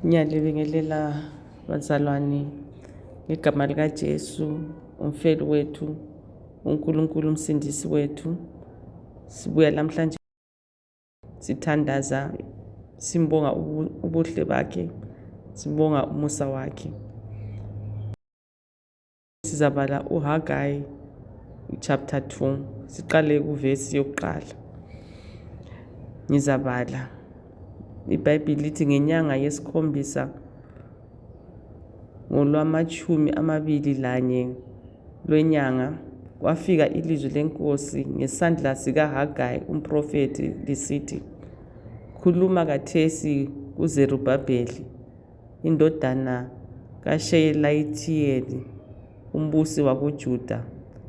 Ngiyalibingelela bazalwane ngegama likaJesu umfeli wethu, uNkulunkulu umsindisi wethu. Sibuya namhlanje sithandaza, simbonga ubuhle bakhe, sibonga umusa wakhe. Sizabala uHagayi chapter 2, siqale kuvesi yokuqala. Ngizabala. IBhayibheli lithi ngenyanga yesikhombisa ngolwama-21 lwenyanga kwafika ilizwi lenkosi ngesandla sikaHagayi umprofeti lisithi, khuluma khathesi kuZerubhabheli indodana kaSheyathiyeli umbusi wakoJuda,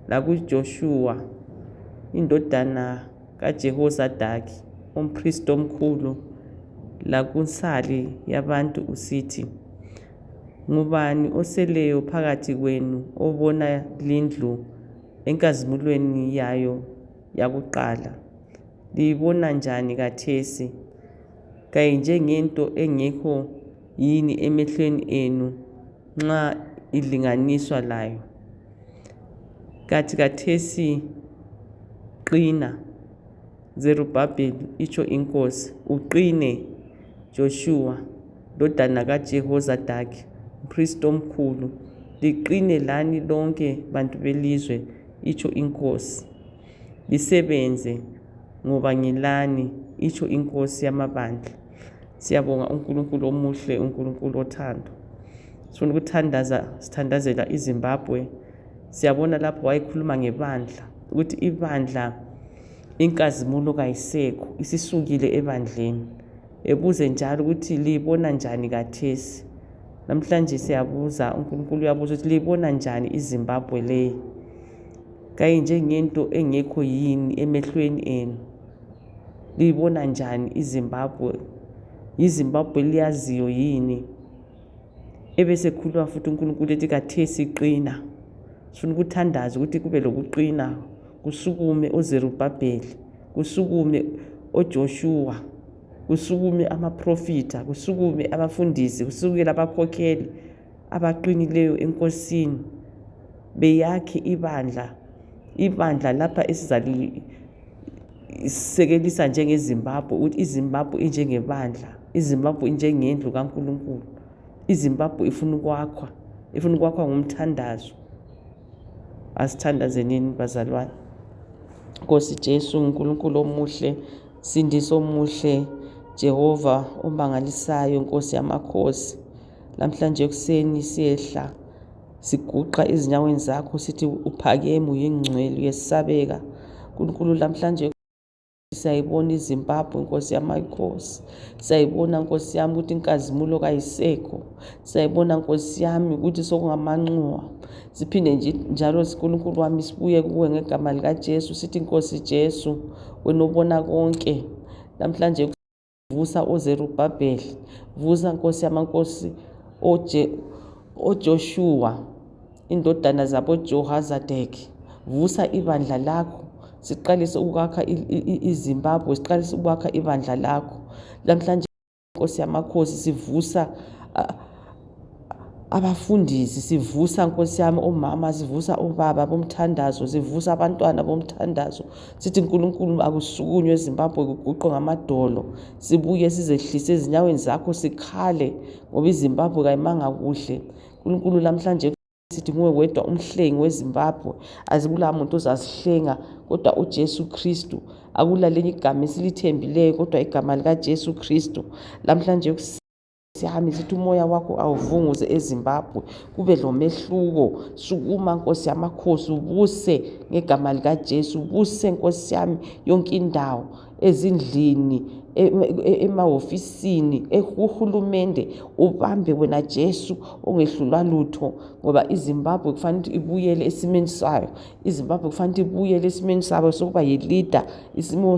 lakuJoshuwa indodana kaJehozadaki umpristi omkhulu, lakunsali yabantu usithi, ngubani oseleyo phakathi kwenu obona lindlu enkazimulweni yayo yakuqala? Liyibona njani khathesi? Kayinjengento engekho yini emehlweni enu nxa ilinganiswa layo? Kathi khathesi qina Zerubhabheli, itsho inkosi, uqine Joshua ndodana kaJehozadaki umpristi omkhulu, liqine lani lonke bantu belizwe, itsho inkosi, lisebenze ngoba ngilani, itsho inkosi yamabandla. Siyabonga uNkulunkulu omuhle, uNkulunkulu othando. Sifuna ukuthandaza, sithandazela iZimbabwe. Siyabona lapho wayekhuluma ngebandla ukuthi ibandla inkazimulo kayisekho, isisukile ebandleni. Ebuze njalo ukuthi liyibona njani khathesi? Namhlanje siyabuza, uNkulunkulu uyabuza ukuthi liyibona njani iZimbabwe leyi? Kayinjengento engekho yini emehlweni enu? Liyibona njani iZimbabwe? IZimbabwe liyaziyo yini? Ebesekhuluma futhi uNkulunkulu ethi khathesi qina. Sifuna ukuthandaza ukuthi kube lokuqina, kusukume oZerubhabheli, kusukume oJoshuwa, kusukume amaprofita, kusukume abafundisi, kusukela abakhokheli abaqinileyo enkosini, beyakhe ibandla lapha esizalisekelisa njengeZimbabwe, ukuthi iZimbabwe injengebandla, iZimbabwe injengendlu kaNkulunkulu. iZimbabwe ifuna ukwakhwa ngomthandazo. Asithandazenini bazalwane. Nkosi Jesu, uNkulunkulu omuhle, Sindisi omuhle, Jehova omangalisayo, Nkosi yamakhosi, namhlanje ekuseni siyehla siguqa ezinyaweni zakho sithi uphakeme, uyingcwele, uyesabeka. uNkulunkulu, namhlanje siyayibona iZimbabwe, Nkosi yamakhosi. Siyayibona Nkosi yami ukuthi inkazimulo kayisekho. Siyayibona Nkosi yami ukuthi sokungamanxuwa. Siphinde njalo uNkulunkulu wami sibuye kuwe ngegama likaJesu sithi, Nkosi Jesu, wena ubona konke. Namhlanje vusa oZerubhabheli, vusa Nkosi yamankosi oJoshuwa indodana zabo Jehozadaki, vusa ibandla lakho. Siqalise ukwakha iZimbabwe, siqalise ukwakha ibandla lakho. Namhlanje Nkosi yamakhosi sivusa abafundisi, sivusa Nkosi yami omama, sivusa obaba bomthandazo, sivusa abantwana bomthandazo. Sithi uNkulunkulu akusukunywe eZimbabwe kuguqwe ngamadolo. Sibuye sizehlise ezinyaweni zakho sikhale ngoba iZimbabwe kayimanga kuhle. uNkulunkulu, namhlanje sithi nguwe wedwa umhlengi weZimbabwe. Azikula muntu ozasihlenga kodwa uJesu Kristu. Akula lenye igama esilithembileyo kodwa igama likaJesu Kristu. Namhlanje siyami sithi umoya wakho awuvunguze eZimbabwe, kube lomehluko. Sukuma Nkosi yamakhosi, ubuse ngegama likaJesu, ubuse Nkosi yami yonke indawo, ezindlini, emahofisini, kuhulumende, ubambe wena Jesu ongehlulwa lutho, ngoba iZimbabwe kufanele ukuthi ibuyele esimeni sayo. iZimbabwe kufanele ukuthi ibuyele esimeni sayo sokuba yilida, isimo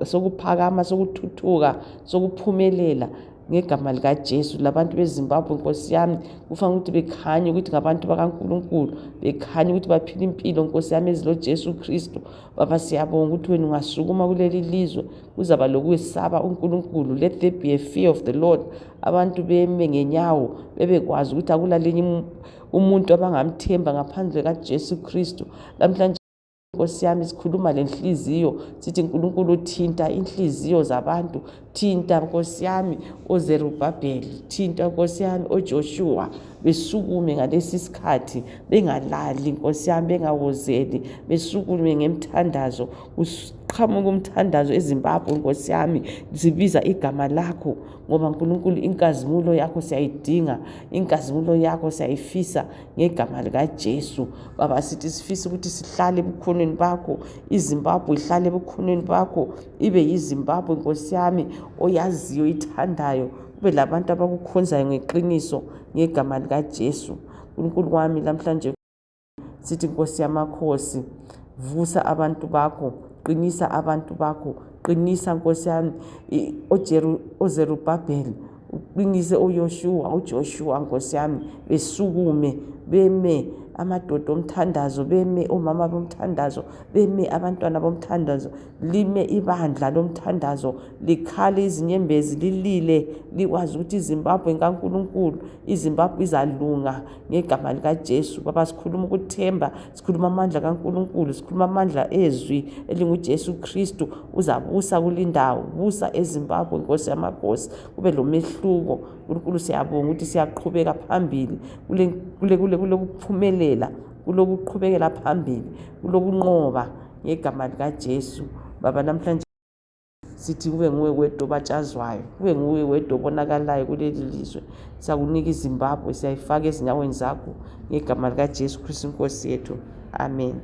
sokuphakama, sokuthuthuka, sokuphumelela. ngegama likaJesu. Labantu beZimbabwe Nkosi yami kufanele ukuthi bekhanye ukuthi ngabantu bakaNkulunkulu, bekhanye ukuthi baphila impilo Nkosi yami eziloJesu Kristu. Baba siyabonga ukuthi wena ungasukuma kuleli lizwe kuzaba lokwesaba uNkulunkulu. Let there be a fear of the Lord. Abantu beme ngenyawo bebekwazi ukuthi akulalinye umuntu abangamthemba ngaphandle kaJesu Kristu. Namhlanje Nkosi yami sikhuluma lenhliziyo sithi uNkulunkulu thinta inhliziyo zabantu, thinta Nkosi yami oZerubhabheli, thinta Nkosi yami oJoshua, besukume ngalesi sikhathi bengalali Nkosi yami, bengawozeli, besukume ngemthandazo. Uqhamuka umthandazo eZimbabwe Nkosi yami, sibiza igama lakho ngoba Nkulunkulu inkazimulo yakho siyayidinga, inkazimulo yakho siyayifisa ngegama likaJesu. Baba sithi sifisa ukuthi sihlale ebukhoneni bakho, iZimbabwe ihlale ebukhoneni bakho, ibe yiZimbabwe Nkosi yami oyaziyo ithandayo, kube labantu abakukhonzayo ngeqiniso ngegama likaJesu. Nkulunkulu wami namhlanje sithi Nkosi yamakhosi, vusa abantu bakho, qinisa abantu bakho, qinisa Nkosi yami oZerubhabheli, uqinise uYoshua, uJoshua Nkosi yami, besukume beme amadoda omthandazo, beme omama bomthandazo, beme abantwana bomthandazo, lime ibandla lomthandazo, likhale izinyembezi, lilile, likwazi ukuthi iZimbabwe kaNkulunkulu, iZimbabwe izalunga ngegama likaJesu. Baba sikhuluma ukuthemba, sikhuluma amandla kaNkulunkulu, sikhuluma amandla ezwi elinguJesu Kristu. Uzabusa kulindawo, busa eZimbabwe Nkosi yamakhosi, kube lomehluko. Nkulunkulu siyabonga ukuthi siyaqhubeka phambili kulokuphumelela, kulokuqhubekela phambili, kulokunqoba ngegama likaJesu. Baba namhlanje sithi kube nguwe wedwa obatshazwayo, kube nguwe wedwa obonakalayo kuleli lizwe. Siyakunika iZimbabwe, siyayifaka ezinyaweni zakho ngegama likaJesu Kristu Nkosi yethu. Amen.